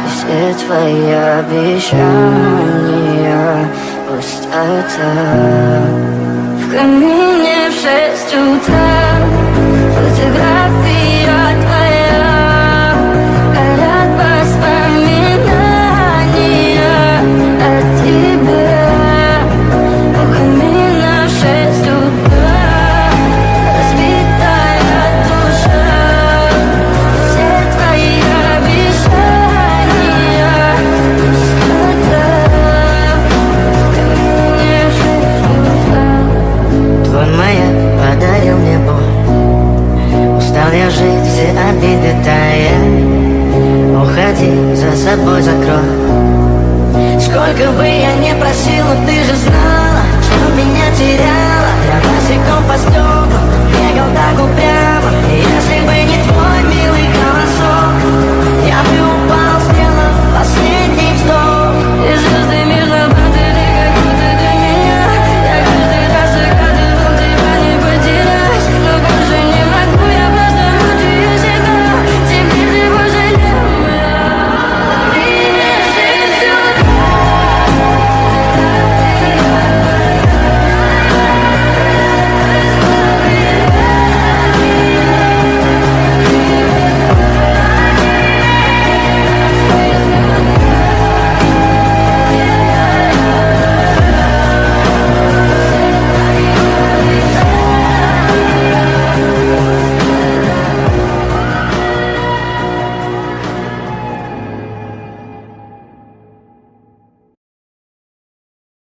Все твои обещания пустота. В камине в 6 утра фотография твоя, горят воспоминания о тебе. У камина в 6 утра разбитая душа. Все твои обещания пустота. В камине в 6 утра. Твой маяк подарил мне боль. Устал я жить, все обиды тая. Уходи, за собой закрой. Сколько бы я ни просила, ты же знала, что меня теряла. Я босиком по стеклам бегал так упрямо. Если бы не твой